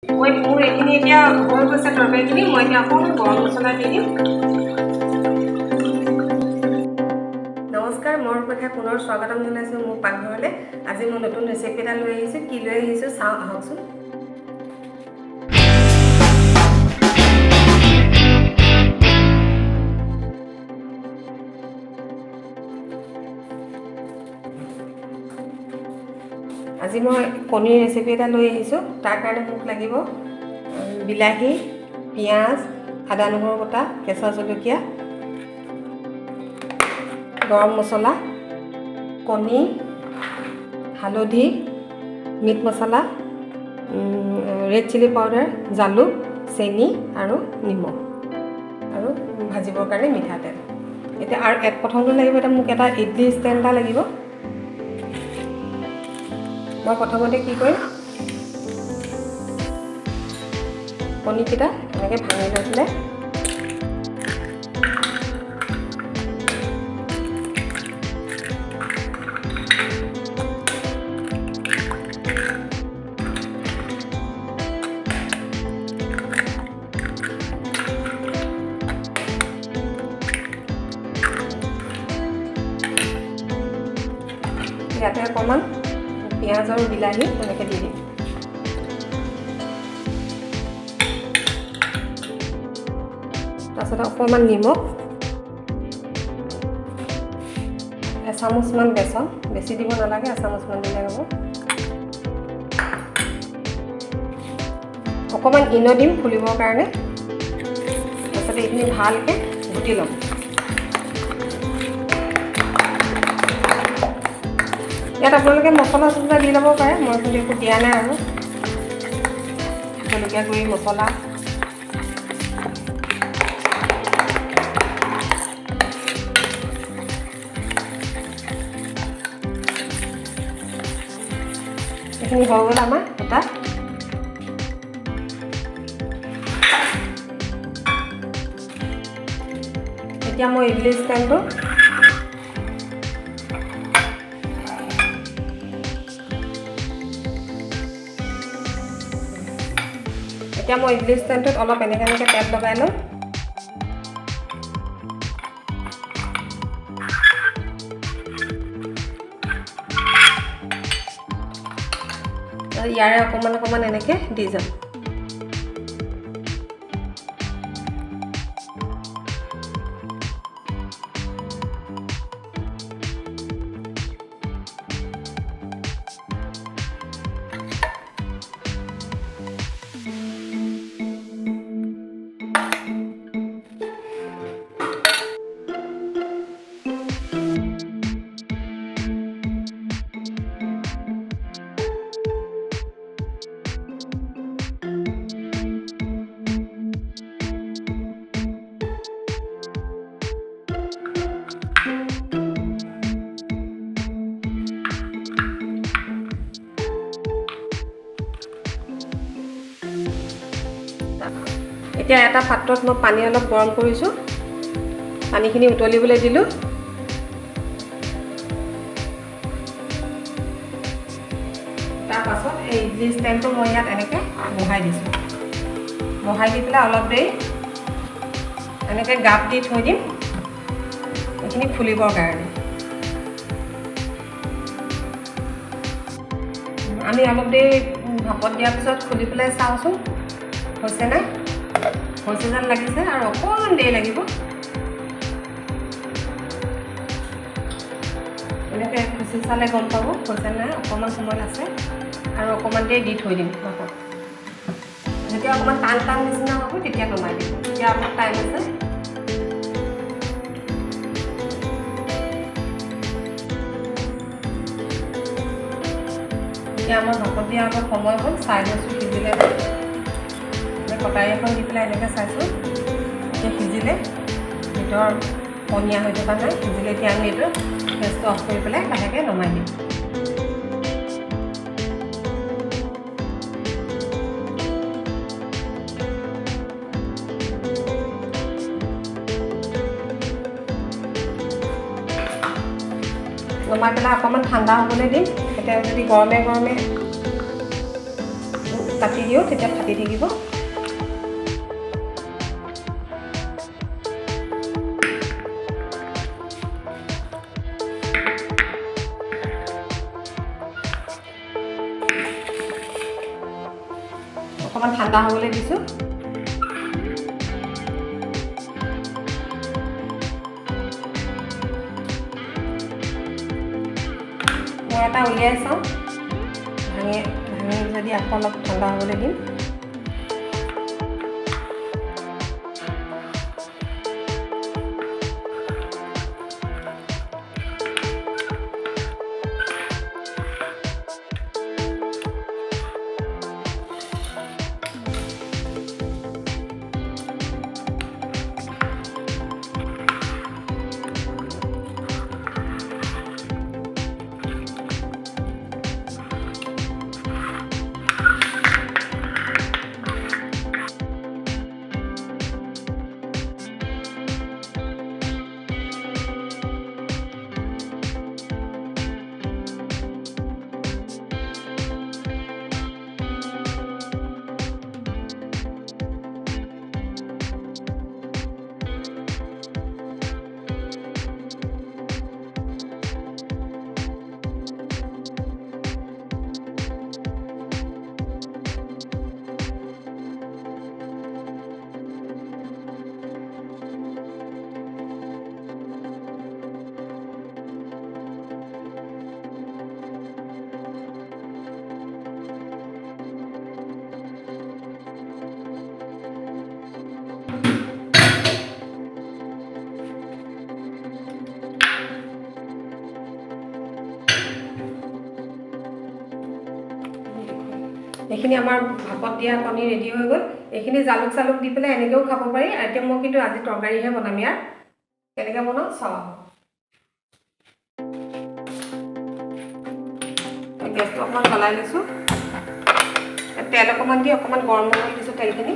মই মোৰ এইখিনি এতিয়া হৈ গৈছে তৰকাৰীখিনি মই এতিয়া অকণমান গৰম মছলা দি দিম নমস্কাৰ মোৰ কথা পুনৰ স্বাগতম জনাইছোঁ মোৰ পাকঘৰলৈ আজি মই নতুন ৰেচিপি এটা লৈ আহিছোঁ কি লৈ আহিছোঁ চাওঁ আহকচোন আজি মই কণীৰ ৰেচিপি এটা লৈ আহিছোঁ তাৰ কাৰণে মোক লাগিব বিলাহী পিঁয়াজ আদা নহৰু বটা কেঁচা জলকীয়া গৰম মছলা কণী হালধি মিট মছলা ৰেড চিলি পাউডাৰ জালুক চেনি আৰু নিমখ আৰু ভাজিবৰ কাৰণে মিঠাতেল এতিয়া আৰু প্ৰথমটো লাগিব এটা মোক এটা ইডলি ষ্টেণ্ড এটা লাগিব মই প্ৰথমতে কি কৰিম কণীকেইটা এনেকৈ ভাঙি লৈ পেলাই ইয়াতে অকণমান পিঁয়াজ আৰু বিলাহী এনেকৈ দি দিম তাৰপিছত অকণমান নিমখ এচামুচমান বেচন বেছি দিব নালাগে এচামুচমান দিলে হ'ব অকণমান ইনো দিম ফুলিবৰ কাৰণে তাৰপিছত এইখিনি ভালকৈ ঘুটি ল'ম ইয়াত আপোনালোকে মছলা চছলা দি ল'ব পাৰে মই কিন্তু একো দিয়া নাই আৰু জলকীয়া গুড়ি মছলা এইখিনি হৈ গ'ল আমাৰ এটা এতিয়া মই ইডলি ষ্টেণ্ডটো এতিয়া মই ইডলি ষ্টেণ্ডটোত অলপ এনেকৈ তেল লগাই লওঁ ইয়াৰে অকণমান এনেকৈ দি যাম এতিয়া এটা পাত্ৰত মই পানী অলপ গৰম কৰিছোঁ পানীখিনি উতলিবলৈ দিলোঁ তাৰ পাছত এই ইডলি ষ্টেণ্ডটো মই ইয়াত এনেকৈ বহাই দিছোঁ বহাই দি পেলাই অলপ দেৰি এনেকৈ গাপ দি থৈ দিম এইখিনি ফুলিবৰ কাৰণে আমি অলপ দেৰি ভাপত দিয়াৰ পিছত খুলি পেলাই চাওঁচোন হৈছে নাই হৈছে যেন লাগিছে আৰু অকণমান দেৰি লাগিব এনেকৈ খুচি চালে গম পাব হৈছে নাই অকণমান সময় আছে আৰু অকণমান দেৰি দি থৈ দিম ভাপত যেতিয়া অকণমান টান নিচিনা হ'ব তেতিয়া নমাই দিম তেতিয়া অলপ টাইম আছে এতিয়া আমাৰ ভাপত দিয়া আগত সময় হ'ল চাই লৈছোঁ সিজিলে কটাৰী এখন দি পেলাই এনেকৈ চাইছোঁ এতিয়া সিজিলে ভিতৰ পনীয়া হৈ থকা নাই সিজিলে এতিয়া আমি এইটো গেছটো অফ কৰি পেলাই লাহেকৈ নমাই দিম নমাই পেলাই অকণমান ঠাণ্ডা হ'বলৈ দিম এতিয়া যদি গৰমে কাটি দিওঁ তেতিয়া ফাটি থাকিব অকণমান ঠাণ্ডা হ'বলৈ দিছোঁ মই এটা উলিয়াই চাওঁ ভাঙি যদি আকৌ অলপ ঠাণ্ডা হ'বলৈ দিম এইখিনি আমাৰ ভাপত দিয়া কণী ৰেডি হৈ গ'ল এইখিনি জালুক চালুক দি পেলাই এনেকৈও খাব পাৰি এতিয়া মই কিন্তু আজি তৰকাৰীহে বনাম ইয়াৰ কেনেকৈ বনাওঁ চাওঁ গেছটো অকণমান জ্বলাই লৈছোঁ তেল অকণমান দি অকণমান গৰম কৰি দিছোঁ তেলখিনি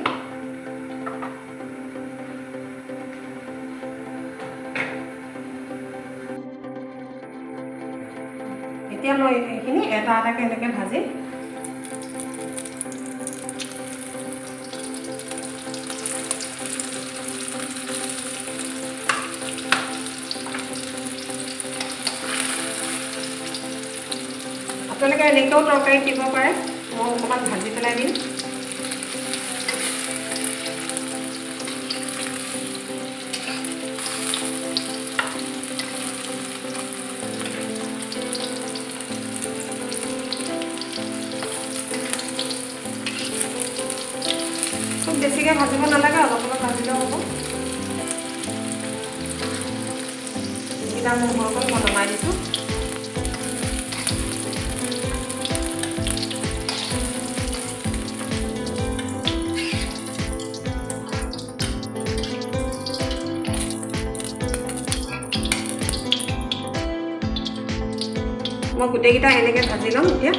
এতিয়া মই এইখিনি এটা এটাকৈ এনেকৈ ভাজিম আপোনালোকে এনেকৈও তৰকাৰীত দিব পাৰে মই অকণমান ভাজি পেলাই দিম খুব বেছিকৈ ভাজিব নালাগে অলপ অলপ ভাজিলেও হ'ব এইকেইটা মোৰ হৈ গ'ল মই নমাই দিছোঁ মই গোটেইকেইটা এনেকৈ ভাজি ল'ম এতিয়া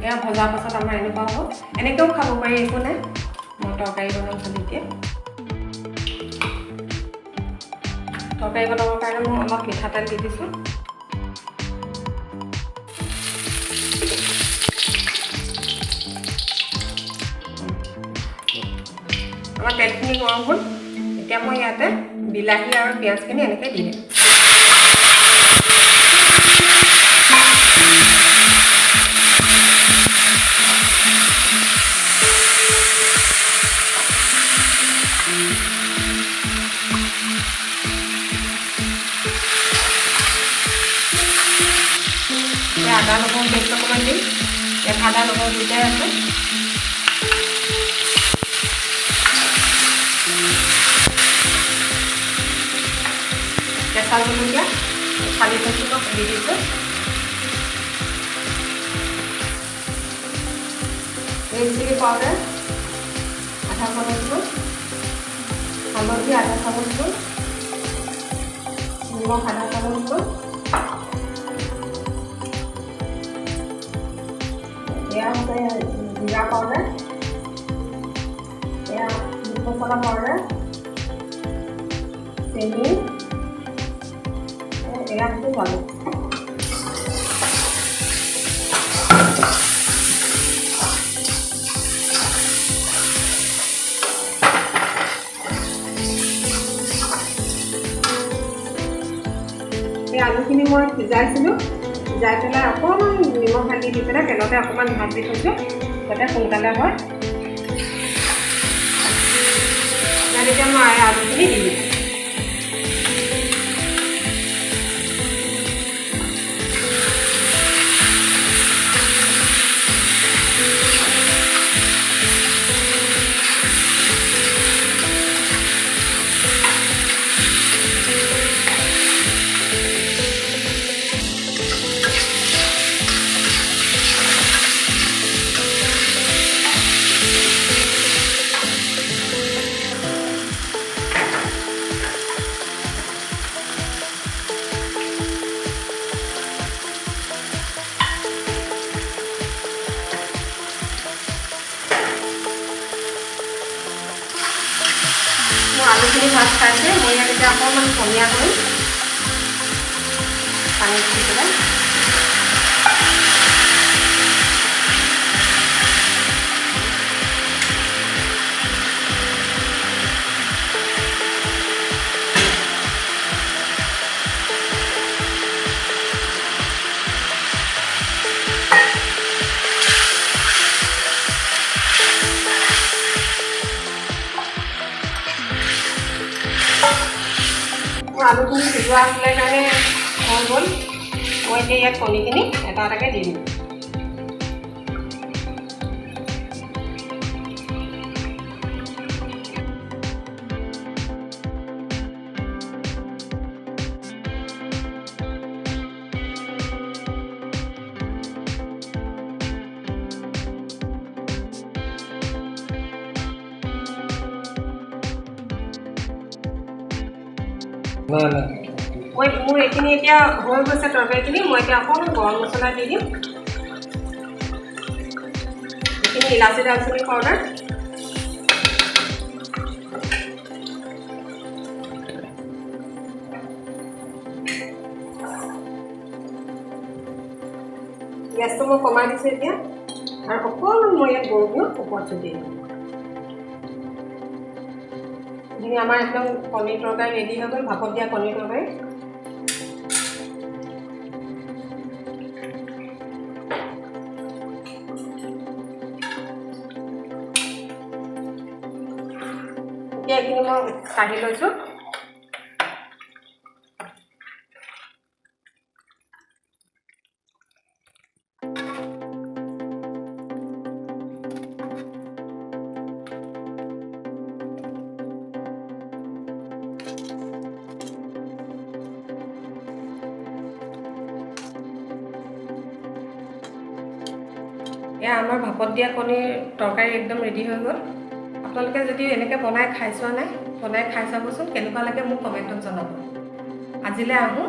এয়া ভজাৰ পাছত আমাৰ এনেকুৱা হ'ব এনেকৈও খাব পাৰি একো নাই মই তৰকাৰী বনাম খালি এতিয়া তৰকাৰী বনাবৰ কাৰণে মই অলপ মিঠাতেল দি দিছোঁ তেলখিনি গৰম হ'ল এতিয়া মই ইয়াতে বিলাহী আৰু পিঁয়াজখিনি এনেকৈ দি দিম আদা নহৰু পেষ্ট অকণমান দিম ইয়াত আদা নহৰু দুটাই আছে কেঁচা জলকীয়া ফালি থৈছোঁ দি দিছোঁ ৰেড চিলি পাউডাৰ আধা চামুচমান হালধি আধা চামুচমান নিমখ আধা চামুচমান এয়া হৈছে জিৰা পাউডাৰ এয়া মিট মছলা পাউডাৰ চেনি এয়া হৈছে জালুক এই আলুখিনি মই সিজাইছিলোঁ সিজাই পেলাই অকণমান নিমখ হালধি দি পেলাই তেলতে অকণমান ভাত দি থৈছোঁ যাতে সোনকালে হয় তেতিয়া মই আলুখিনি দি দিম আলুখিনি ভাত খাইছে মই ইয়াত এতিয়া অকণমান পনীয়া কৰি পানী দি পেলাই আলুখিনি সিজোৱা আছিলে কাৰণে হৈ গ'ল মই এতিয়া ইয়াত কণীখিনি এটা এটাকৈ দি দিম মোৰ এইখিনি এতিয়া হৈ গৈছে তৰকাৰীখিনি মই এতিয়া অকণমান গৰম মছলা দি দিম এইখিনি ইলাচি দালচেনি পাউডাৰ গেছটো মই কমাই দিছোঁ এতিয়া আৰু অকণমান মই ইয়াত গৰু দিওঁ ওপৰত ছটিয়াই দিম আমাৰ একদম কণীৰ তৰকাৰী ৰেডি হৈ গ'ল ভাপত দিয়া কণীৰ তৰকাৰী এতিয়া এইখিনি মই কাঢ়ি লৈছোঁ এয়া আমাৰ ভাপত দিয়া কণীৰ তৰকাৰী একদম ৰেডি হৈ গ'ল আপোনালোকে যদি এনেকৈ বনাই খাই চোৱা নাই বনাই খাই চাবচোন কেনেকুৱা লাগে মোক কমেণ্টত জনাব আজিলৈ আহোঁ